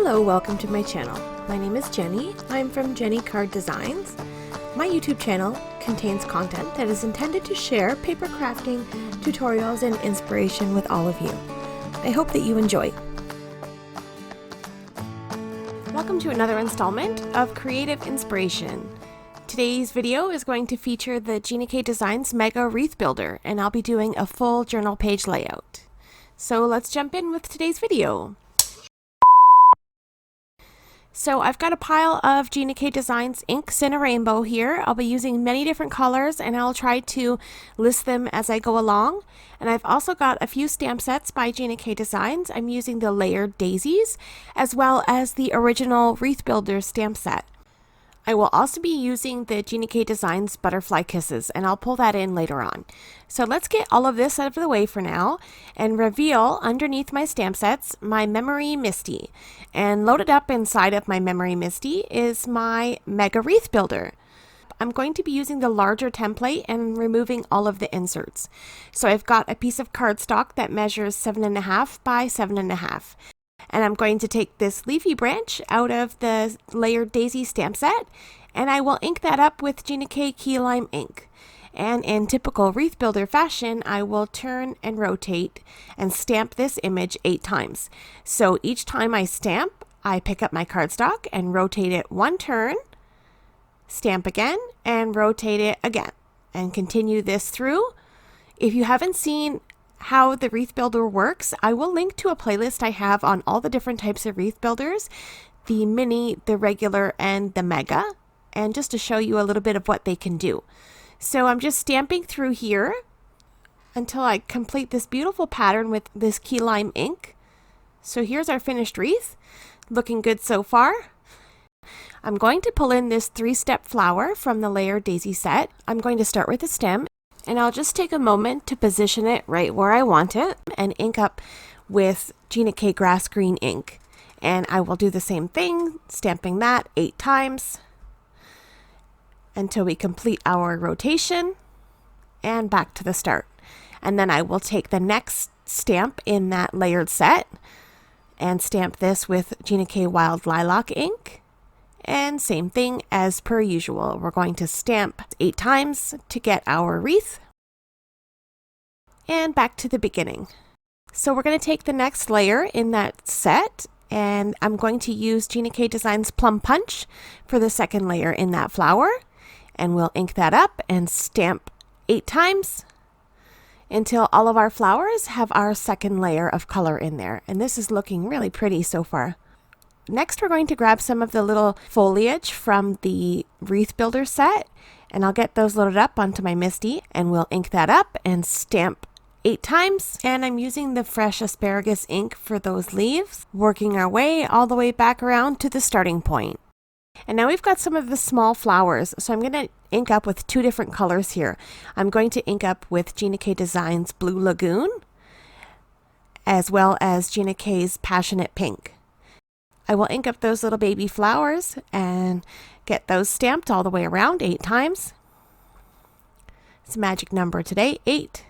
Hello, welcome to my channel. My name is Jenny. I'm from Jenny Card Designs. My YouTube channel contains content that is intended to share paper crafting, tutorials, and inspiration with all of you. I hope that you enjoy. Welcome to another installment of Creative Inspiration. Today's video is going to feature the Gina K Designs Mega Wreath Builder, and I'll be doing a full journal page layout. So let's jump in with today's video. So I've got a pile of Gina K Designs inks in a rainbow here. I'll be using many different colors and I'll try to list them as I go along. And I've also got a few stamp sets by Gina K Designs. I'm using the layered daisies as well as the original Wreath Builder stamp set. I will also be using the Gina K Designs Butterfly Kisses, and I'll pull that in later on. So let's get all of this out of the way for now and reveal underneath my stamp sets my Memory Misty. And loaded up inside of my Memory Misty is my Mega Wreath Builder. I'm going to be using the larger template and removing all of the inserts. So I've got a piece of cardstock that measures 7.5 by 7.5. And I'm going to take this leafy branch out of the layered daisy stamp set, and I will ink that up with Gina K Key Lime ink. And in typical Wreath Builder fashion, I will turn and rotate and stamp this image 8 times. So each time I stamp, I pick up my cardstock and rotate it 1 turn, stamp again, and rotate it again, and continue this through. If you haven't seen how the Wreath Builder works, I will link to a playlist I have on all the different types of Wreath Builders, the mini, the regular, and the mega, and just to show you a little bit of what they can do. So I'm just stamping through here until I complete this beautiful pattern with this key lime ink. So here's our finished wreath, looking good so far. I'm going to pull in this 3-step flower from the layered daisy set. I'm going to start with the stem, and I'll just take a moment to position it right where I want it and ink up with Gina K Grass Green ink. And I will do the same thing, stamping that 8 times until we complete our rotation and back to the start. And then I will take the next stamp in that layered set and stamp this with Gina K Wild Lilac ink. And same thing as per usual. We're going to stamp 8 times to get our wreath. And back to the beginning. So we're going to take the next layer in that set, and I'm going to use Gina K Designs Plum Punch for the second layer in that flower. And we'll ink that up and stamp 8 times until all of our flowers have our second layer of color in there. And this is looking really pretty so far. Next, we're going to grab some of the little foliage from the Wreath Builder set, and I'll get those loaded up onto my Misty, and we'll ink that up and stamp 8 times. And I'm using the fresh asparagus ink for those leaves, working our way all the way back around to the starting point. And now we've got some of the small flowers, so I'm going to ink up with 2 different colors here. I'm going to ink up with Gina K Designs Blue Lagoon, as well as Gina K's Passionate Pink. I will ink up those little baby flowers and get those stamped all the way around 8 times. It's a magic number today, 8.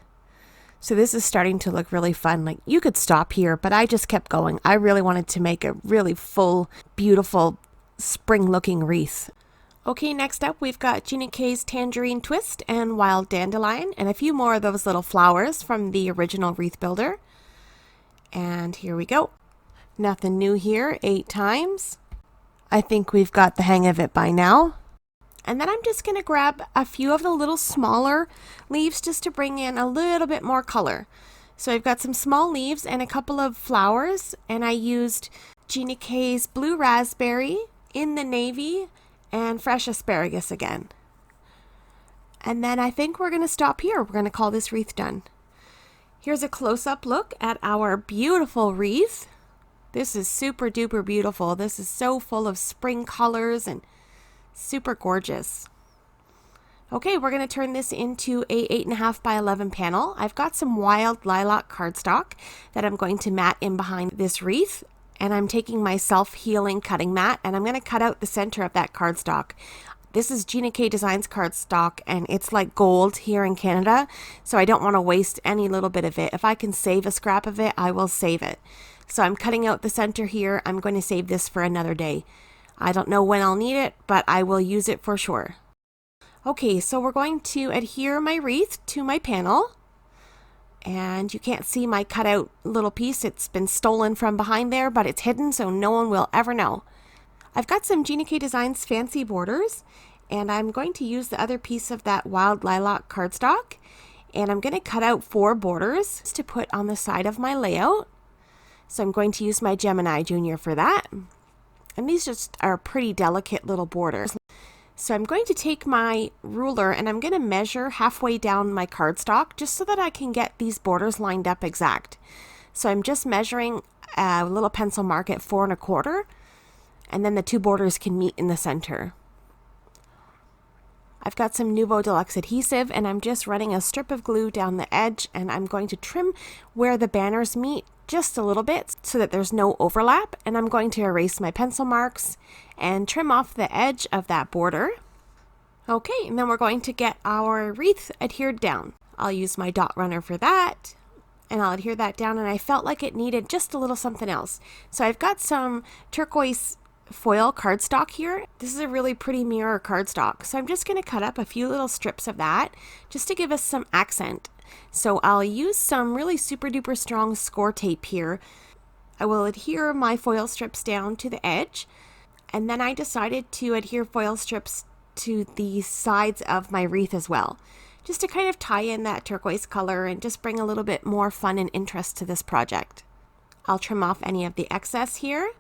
So this is starting to look really fun. Like, you could stop here, but I just kept going. I really wanted to make a really full, beautiful, spring-looking wreath. Okay, next up we've got Gina K's Tangerine Twist and Wild Dandelion and a few more of those little flowers from the original Wreath Builder. And here we go. Nothing new here, 8 times. I think we've got the hang of it by now. And then I'm just going to grab a few of the little smaller leaves just to bring in a little bit more color. So I've got some small leaves and a couple of flowers, and I used Gina K's Blue Raspberry in the navy and fresh asparagus again. And then I think we're going to stop here. We're going to call this wreath done. Here's a close-up look at our beautiful wreath. This is super duper beautiful. This is so full of spring colors and super gorgeous. Okay, we're going to turn this into a 8.5 by 11 panel. I've got some wild lilac cardstock that I'm going to mat in behind this wreath. And I'm taking my self-healing cutting mat and I'm going to cut out the center of that cardstock. This is Gina K Designs cardstock and it's like gold here in Canada. So I don't want to waste any little bit of it. If I can save a scrap of it, I will save it. So I'm cutting out the center here. I'm going to save this for another day. I don't know when I'll need it, but I will use it for sure. Okay, so we're going to adhere my wreath to my panel. And you can't see my cutout little piece. It's been stolen from behind there, but it's hidden so no one will ever know. I've got some Gina K Designs fancy borders, and I'm going to use the other piece of that wild lilac cardstock, and I'm going to cut out 4 borders to put on the side of my layout. So I'm going to use my Gemini Junior for that. And these just are pretty delicate little borders. So I'm going to take my ruler and I'm going to measure halfway down my cardstock just so that I can get these borders lined up exact. So I'm just measuring a little pencil mark at 4 1/4, and then the 2 borders can meet in the center. I've got some Nuvo Deluxe adhesive and I'm just running a strip of glue down the edge, and I'm going to trim where the banners meet just a little bit so that there's no overlap, and I'm going to erase my pencil marks and trim off the edge of that border. Okay, and then we're going to get our wreath adhered down. I'll use my dot runner for that, and I'll adhere that down, and I felt like it needed just a little something else. So I've got some turquoise foil cardstock here. This is a really pretty mirror cardstock, so I'm just going to cut up a few little strips of that just to give us some accent. So I'll use some really super duper strong score tape here. I will adhere my foil strips down to the edge, and then I decided to adhere foil strips to the sides of my wreath as well, just to kind of tie in that turquoise color and just bring a little bit more fun and interest to this project. I'll trim off any of the excess here,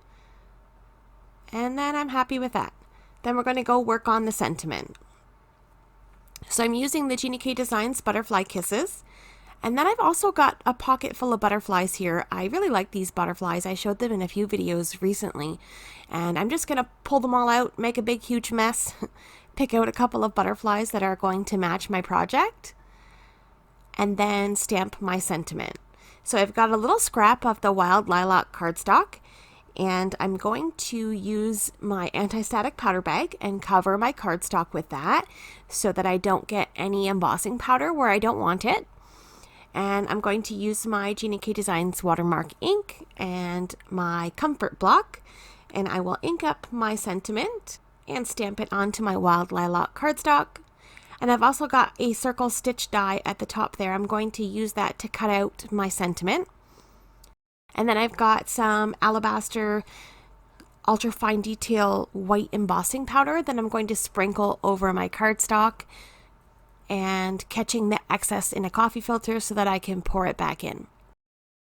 and then I'm happy with that. Then we're going to go work on the sentiment. So I'm using the Gina K Designs Butterfly Kisses. And then I've also got a pocket full of butterflies here. I really like these butterflies. I showed them in a few videos recently. And I'm just going to pull them all out, make a big huge mess, pick out a couple of butterflies that are going to match my project, and then stamp my sentiment. So I've got a little scrap of the wild lilac cardstock, and I'm going to use my anti-static powder bag and cover my cardstock with that so that I don't get any embossing powder where I don't want it. And I'm going to use my Gina K Designs watermark ink and my comfort block, and I will ink up my sentiment and stamp it onto my wild lilac cardstock. And I've also got a circle stitch die at the top there. I'm going to use that to cut out my sentiment. And then I've got some alabaster ultra fine detail white embossing powder that I'm going to sprinkle over my cardstock and catching the excess in a coffee filter so that I can pour it back in.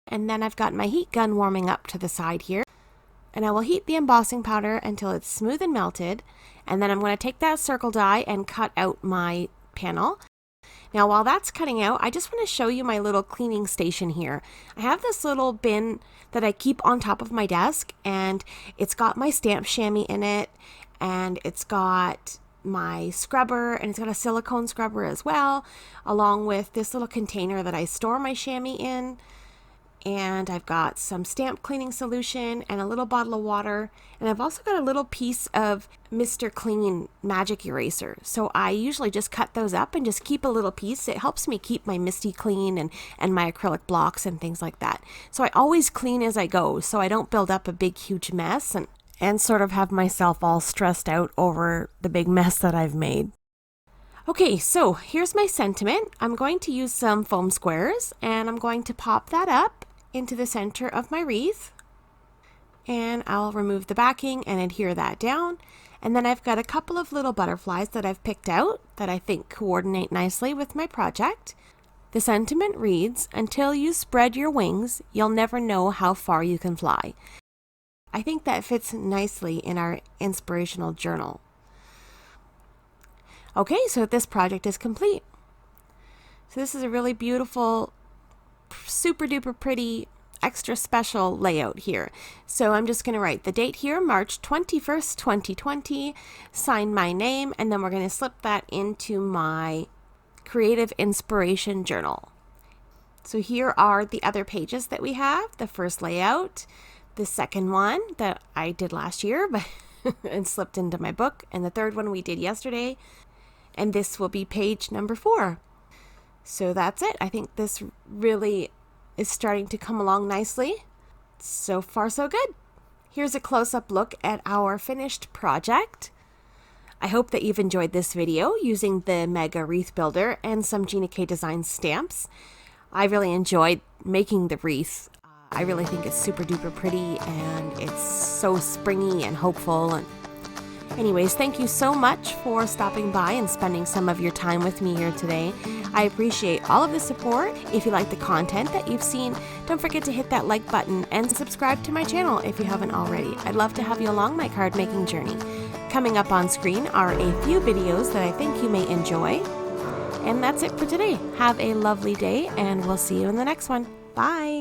And then I've got my heat gun warming up to the side here, and I will heat the embossing powder until it's smooth and melted, and then I'm going to take that circle die and cut out my panel. Now while that's cutting out, I just want to show you my little cleaning station here. I have this little bin that I keep on top of my desk, and it's got my stamp chamois in it, and it's got my scrubber, and it's got a silicone scrubber as well, along with this little container that I store my chamois in. And I've got some stamp cleaning solution and a little bottle of water, and I've also got a little piece of Mr. Clean magic eraser. So I usually just cut those up and just keep a little piece. It helps me keep my Misty clean and my acrylic blocks and things like that. So I always clean as I go so I don't build up a big huge mess and sort of have myself all stressed out over the big mess that I've made. Okay, so here's my sentiment. I'm going to use some foam squares, and I'm going to pop that up into the center of my wreath, and I'll remove the backing and adhere that down. And then I've got a couple of little butterflies that I've picked out that I think coordinate nicely with my project. The sentiment reads, "Until you spread your wings, you'll never know how far you can fly." I think that fits nicely in our inspirational journal. Okay, so this project is complete. So this is a really beautiful, super duper pretty, extra special layout here. So I'm just going to write the date here, March 21st, 2020, sign my name, and then we're going to slip that into my creative inspiration journal. So here are the other pages that we have. The first layout, the second one that I did last year but and slipped into my book, and the third one we did yesterday, and this will be page number 4. So that's it. I think this really is starting to come along nicely. So far, so good. Here's a close-up look at our finished project. I hope that you've enjoyed this video using the Mega Wreath Builder and some Gina K Designs stamps. I really enjoyed making the wreath. I really think it's super duper pretty and it's so springy and hopeful. And anyways, thank you so much for stopping by and spending some of your time with me here today. I appreciate all of the support. If you like the content that you've seen, don't forget to hit that like button and subscribe to my channel if you haven't already. I'd love to have you along my card making journey. Coming up on screen are a few videos that I think you may enjoy. And that's it for today. Have a lovely day and we'll see you in the next one. Bye!